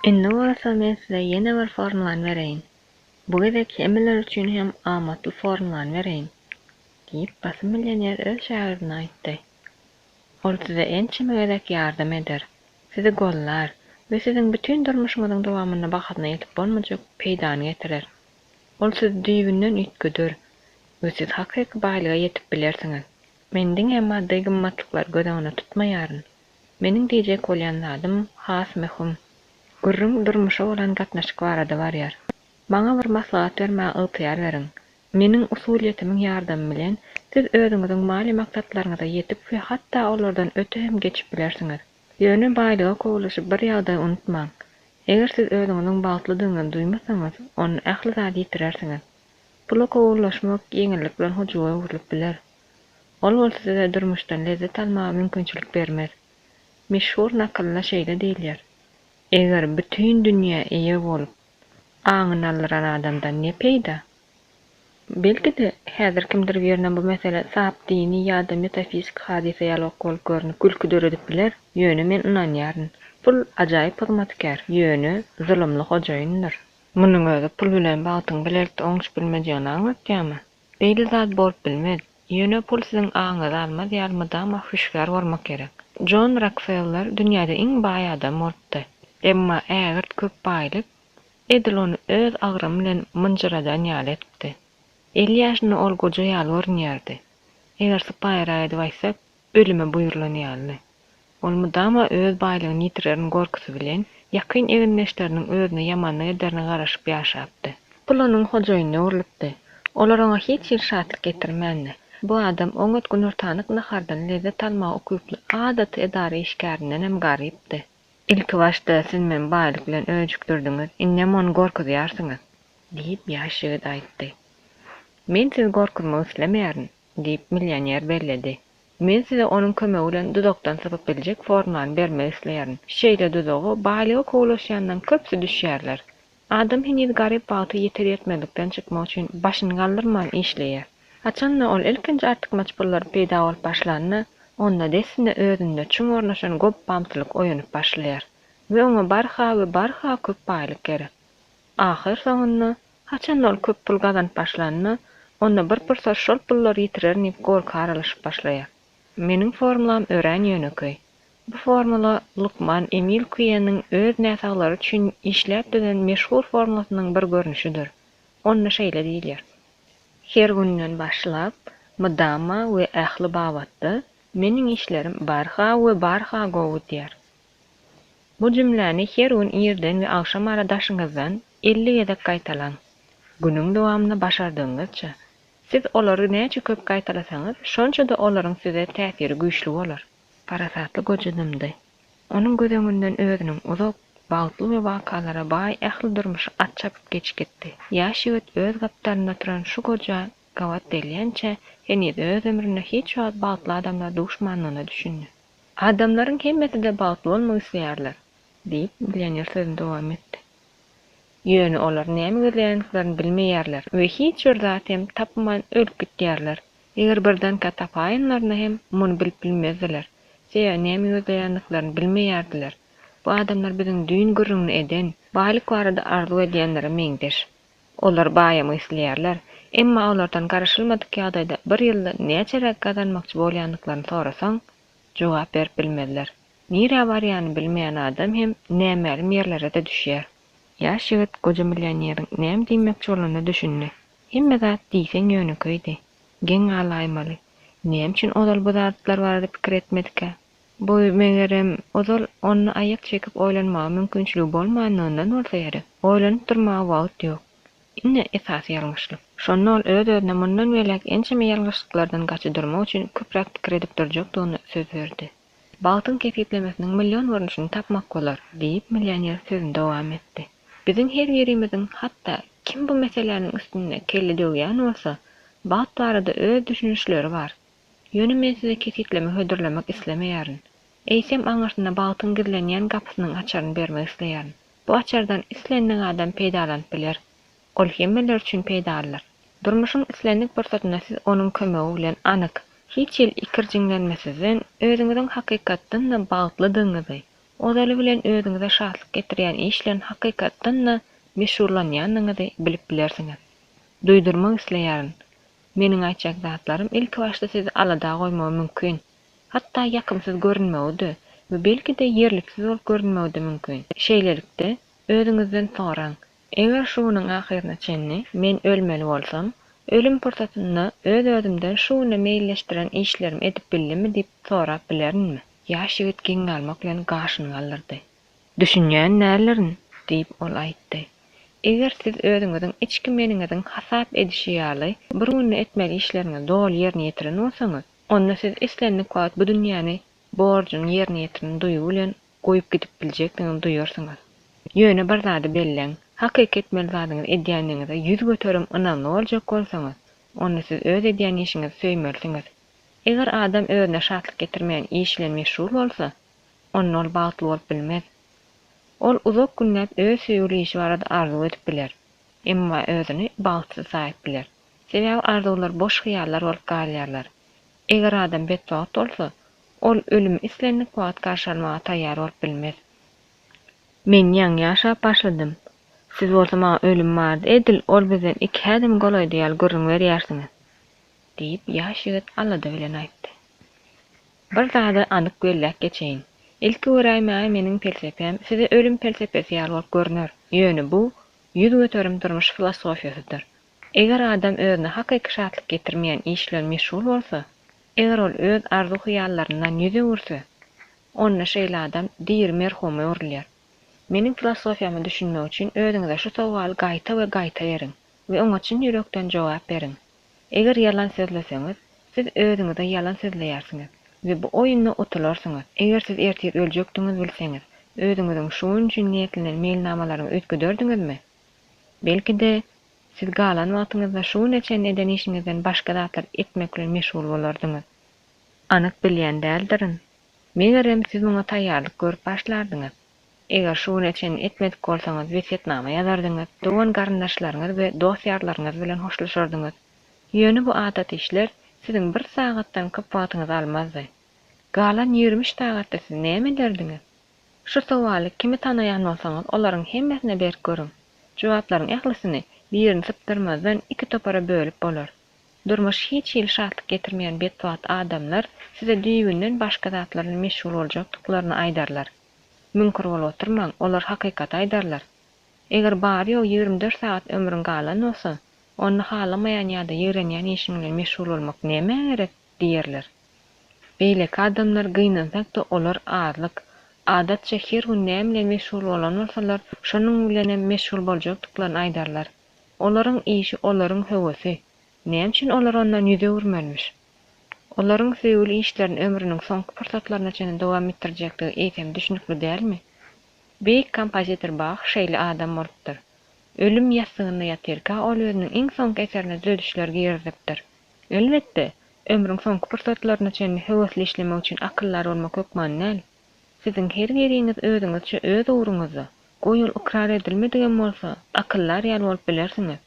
Indi bolsa men size ýene bir formulan bereýin. Bu gezek emmeler üçin hem amatly formulan bereýin. Diýip basy millioner öz şagirdine aýtdy. Ol size ençime gezek ýardam eder. Sizi gollar we siziň bütün durmuşyňyzyň dowamyna bakadyna ýetip bolmajak peýdany getirer. Ol sizi düýbünden üýtgedir we siz hakyky baýlyga ýetip bilersiňiz. Mendiň hem maddi gymmatlyklar göz öňüne tutmaýaryn. Meniň diýjek bolýan zadym has mehum. Gürrüň durmuşa bolan gatnaşyk barada barýar. Maňa bir maslahat bermäge ygtyýar beriň. Meniň usuliýetimiň ýardamy bilen siz özüňiziň mali maksatlaryňyza ýetip we hatda olardan öte hem geçip bilersiňiz. Ýöne baýlyga kowulaşyp bir ýagdaý unutmaň. Eger siz özüňiziň bagtlydygyny duýmasaňyz, onu ähli zat ýitirersiňiz. Bula kowulaşmak ýeňillik bilen hojuwa urulyp biler. Ol bolsa size durmuşdan lezzet almaga mümkinçilik bermez. Meşhur nakylla şeýle diýilýär. Eger bütün dünýä eýe bolup, aňyny aldyran adamdan ne peýda? Belki de häzir kimdir berýän bu mesele sap dini ýa-da metafizik hadise ýalyk bolup görnüp gülkü döredip biler. Ýöne men inanýaryn. Pul ajaýyp hyzmatkär, ýöne zulümli hojaýyndyr. Munyň özü pul bilen bagtyň bilerdi oňuş bilmejegini aňlatýarmy? Beýle zat bolup bilmez. Ýöne pul siziň aňyňyzy almaz ýalmada ama hüşgär bolmak gerek. John Rockefeller dünýäde iň baý adam bolupdy. Emma ägir köp baýlyk edil onu öz agramy bilen mınjyradan ýaly etdi. 50 ýaşyny ol goja ýaly görnýärdi. Eger sypaýra edip aýsak, ölüme buýrulanýarly. Ol mudama öz baýlygyny ýitirerin gorkusy bilen ýakyn eginleşleriniň özüne ýamanlyk ederine garaşyp ýaşapdy. Pul onuň hojaýyna urulypdy. Olar oňa hiç bir şatlyk getirmänli. Bu adam oňat günürtanyk nahardan lezzet almagy okuyuply adaty edary işgärinden hem garypdy. İlki başta siz men baýlyk bilen öňjükdirdiňiz, innem onu gorkudýarsyňyz, diýip ýaş ýigit aýtdy. Men sizi gorkutmak islemeýärin, diýip millioner belledi. Men size onuň kömegi bilen dudakdan sypyp biljek formulan bermek isleýärin. Şeýle dudagy baýlyga kowulaşýandan köpsi düşýärler. Adam hiniz garyp bagty ýeter ýetmedikden çykmak üçin başyny galdyrman işleýär. Haçanla ol ilkinji artykmaç pullar peýda bolup başlandy, onda desinde özünde çuň ornaşan gop pamtylyk oýanyp başlaýar we oňa barha köp baýlyk gerek. Ahyr soňunda haçan ol köp pul gazanyp başlandy, onda bir pursat şol pullary ýitirerin ip gorka aralyşyp başlaýar. Meniň formulam ören ýöneköy. Bu formula Lukman Emil Kuyen'in öz näsaglary üçin işläp düzen meşhur formulasynyň bir görnüşidir. Onda şeýle diýilýär. Her günden başlap, mydama we ähli babatda meniň işlerim barha gowudýar. Bu jümläni her gün ýerden we akşam aradaşyňyzdan 50 gezek gaýtalaň. Günüň dowamyny başardyňyzça, siz olary näçe köp gaýtalasaňyz, şonça da olaryň size täsiri güýçli bolar. Parasatly gojadymdy. Onuň gözüňinden özüniň uzak, bagtly we wakalara baý ähli durmuşy atçapyp geçikdi. Ýaş ýigit öz gapdaryna turan şu goja gawat delýänçe, heniz öz ömrüne hiç wagt bagtly adamlar duşmanlygyna düşündi. Adamlaryň hemmesi de bagtly bolmak isleýärler, diýip millioner sözüne dowam etdi. Ýöne olar näme gözleýänlerini bilmeýärler we hiç bir zat hem tapman ölüp gitýärler. Eger birden tapaýynlarna hem muny bilip bilmezdiler. Seýa näme gözleýänlerini bilmeýärdiler. Bu adamlar biziň düýün gürrüňini eden, baýlyk barada arzu edýänlere meňdeş. Olar baýamy isleýärler, emma olardan garaşylmadyk ýagdaýda bir ýylda näçe rek gazanmakçy bolýanlyklaryny sorasaň, jogap berip bilmezler. Nire barýany bilmeýän adam hem nämäli ýerlere de düşýär. Ýaş ýigit goja millioneriň näme diýmekçi bolanyny düşündi. Hemme zat diýseň ýöneköýdi. Geň alaýmaly. Näme üçin ozal bu zatlar barada pikir etmedike? Bu meňerem ozal onu aýak çekip oýlanmagy mümkinçiligi bolmanyndan bolsa gerek. Oýlanyp durmagy wagt ýok. Inne esasy ýalňyşlyk. Şonu ol öz-özüne mundan welek ençeme ýalňyşlyklardan gaçydyrmak üçin köpräk pikir edip durjakdygyny söz berdi. Bagtyň kepitlemesiniň million görnüşini tapmak bolar, diýip millioner sözüne dowam etdi. Biziň her birimiziň hatda kim bu meselelerin üstünde kelle döwýän bolsa, baht barada öz düşünüşleri bar. Ýöne men size kefitleme hödürlemek islemeýärin. Eýsem aňyrsynda bagtyň gizlenýän gapysynyň açaryny bermek isleýärin. Bu açardan islenýän adam peýdalanyp biler. Ol hemmeler üçin peýdalar. Durmuşyň islendik pursatyna siz onuň kömegi bilen anyk, hiç ýyl ikirjiňlenmesizden özüňiziň hakykatdan da bagtlydygyňyzy, Odaly bilen özüňize şatlyk getirýän işlerin hakykatdan-da meşhurlanýanyňyzy bilip bilersiňiz. Duýdurmak isleýärin. Meniň aýtjak zatlarym ilk başda sizi alada goýmagy mümkin. Hatda ýakymsyz görünmegdi we belki de ýerliksiz bolup görünmegdi mümkin. Şeýlelikde özüňizden soraň. Eger şunyň ahyryna çenni men ölmeli bolsam, ölüm pursatyny öz özümden şuny meýilleşdiren işlerimi edip bildimmi diýip sorap bilerimmi? Ýaş ýigit giň almak bilen gaşyny aldyrdy. Düşünýän nälerin diýip ol aýtdy. Eger siz özüňiziň içki meniňiziň hasap edişi ýaly bir günde etmeli işleriňi dol ýerine ýetiren bolsaňyz, onda siz islenlik wagt bu dünýäni borjun ýerine ýetiren duýu bilen goýup gidip biljekdiňizi duýarsyňyz. Ýöne bir zady belleň, hakykat etmeli zadyňyz edýänligiňize ýüz göterim ynanly boljak bolsaňyz, onda siz öz edýän işiňizi söýmelisiňiz. Eger adam özüne şatlyk getirmeýän iş bilen meşgul bolsa, onda ol bagtly bolup bilmez. Ol uzak günläp öz söýgüli işi barada arzu edip biler. Emma özüni bagtly saýyp biler. Sebäbi arzular boş hyýallar bolup galýarlar. Eger adam betbagt bolsa, ol ölüm islenlik wagt garşalmaga taýýar bolup bilmez. Men ýaňy ýaşap başladym. Siz bolsa maňa ölüm bardy edil, ol bizden 2 hädim golaý diýýär görüň berýärsiňiz. Diýip ýaş ýigit alada bilen aýtdy. Bir zady anyk belläp geçeýin. Ilki öýräýmäge meniň felsepem size ölüm felsepesi ýaly bolup görünür. Ýöne bu ýüz göterim durmuş filosofiýasydyr. Eger adam özüne hakyky şatlyk getirmeýän işler meşgul bolsa, eger ol öz arzu hyýallaryndan ýüz öwürse, onda şeýle adam diýir merhumy öwrülýär. Meniň filosofiýamy düşünmek üçin özüňize şu sowaly gaýta we gaýta beriň we oňa üçin ýürekden jogap beriň. Eger ýalan sözleseňiz, siz özüňize ýalan sözleýärsiňiz we bu oýunda utularsyňyz. Eger siz ertir öljekdiňizi bilseňiz, özüňiziň şuň üçin niýetlenen mailnamalaryňy ötküderdingizmi? Belki de siz galan wagtyňyzda şu neçen eden işiňizden başga zatlar etmek bilen meşgul bolardyňyz. Anyk bilýän däldirin. Megerem siz muňa taýýarlyk görüp başlardyňyz. Eger şu neçen etmedik bolsaňyz wesiýetnama ýazardyňyz, dogan garyndaşlaryňyz we dostýarlaryňyz bilen hoşlaşardyňyz. Ýöne bu adat işler siziň bir sagatdan köp wagtyňyzy almazdy. Galan 20 sagatda siz näme derdiňiz? Şu sowaly kimi tanaýan bolsaňyz, olaryň hemmesine berip görüň. Jogaplaryň ählisyny birini sypdyrmazdan 2 topara bölüp bolar. Durmuş hiç ýyl şatlyk getirmeýän betwagt adamlar size düýgünden başga zatlaryň meşgul boljakdyklaryny aýdarlar. Münkir bolup oturmaň, olar hakykat aýdarlar. Eger bary ýok 24 saat ömrüň galan bolsa, onu halamayan ýa-da ýörenýän işiň bilen meşgul bolmak näme gerek diýerler. Beýleki adamlar gynansak-da olar azlyk, adatça her gün näme bilen meşgul bolan bolsalar, şonuň bilen hem meşgul boljakdyklaryny aýdarlar. Olaryň işi, olaryň höwesi. Näme üçin olar ondan ýüz öwürmelmiş? Olaryň söýgüli işlerini ömrüniň soňky pursatlaryna çenli dowam etdirjekdigi eýsem düşünikli dälmi? Beýik kompozitor Bach şeýle adam bolupdyr. Ölüm ýasygyna ýaterkä ol özüniň iň soňky eserine dödüşler giýerzipdir. Elbetde, ömrüň soňky pursatlaryna çenli höwesli işlemek üçin akyllary bolmak hökman näl? Siziň her geriňiz özüňizçe öz uğruňyzda goýul ikrar edilmedigen bolsa, akyllar ýaly bolup bilersiňiz.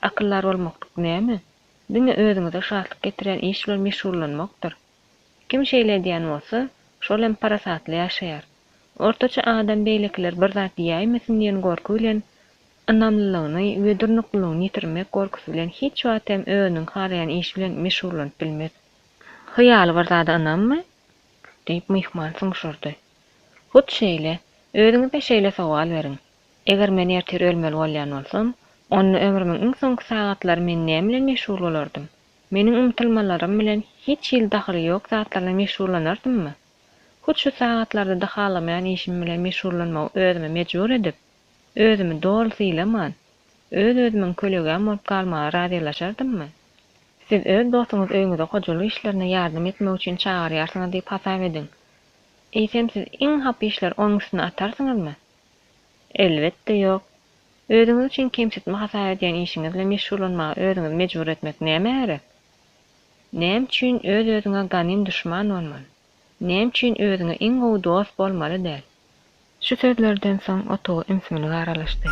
Akyllar bolmakdyk näme? Diňe özüňize şatlyk getiren iş bilen meşgullanmakdyr. Kim şeýle edýän bolsa, şol hem parasatly ýaşaýar. Ortaça adam beýlekiler bir zat ýaýmasyn diýen gorky bilen anamlylygyny we durnuklygyny ýitirmek gorkusy bilen hiç wagt hem özüniň halaýan iş bilen meşgullanyp bilmez. Hyýaly bir zat anammy? Diýip myhman soňşurdy. Hut şeýle, özüňize şeýle sowal beriň. Eger men ertir ölmeli bolýan bolsam, onda ömrümiň iň soňky sagatlary men näme bilen meşgul bolardym? Meniň umtylmalarym bilen hiç ýyl dahyly ýok zatlarla meşgullanardymmy? Hut şu sagatlarda da halamayan işim bilen meşgullanmagy özüme mejbur edip, özümi dol sylaman, öz-özümiň kölegem bolup galmaga radylaşardymmy? Siz öz dostuňyz öýüňizde hojalyk işlerine ýardym etmek üçin çagarýarsyňyz diýip hasap ediň. Eýsem siz iň hap işler onuň üstüne atarsyňyzmy? Elbetde ýok. Özüňiz üçin kemsitme hasap edýän işiňiz bilen meşgullanmaga özüňizi mejbur etmek näme gerek? Näme üçin öz-özüňe ganym düşman bolmaly? Näme üçin özüňe iň gowy dost bolmaly däl? Şu sözlerden soň otağa imsimini garalaşdy.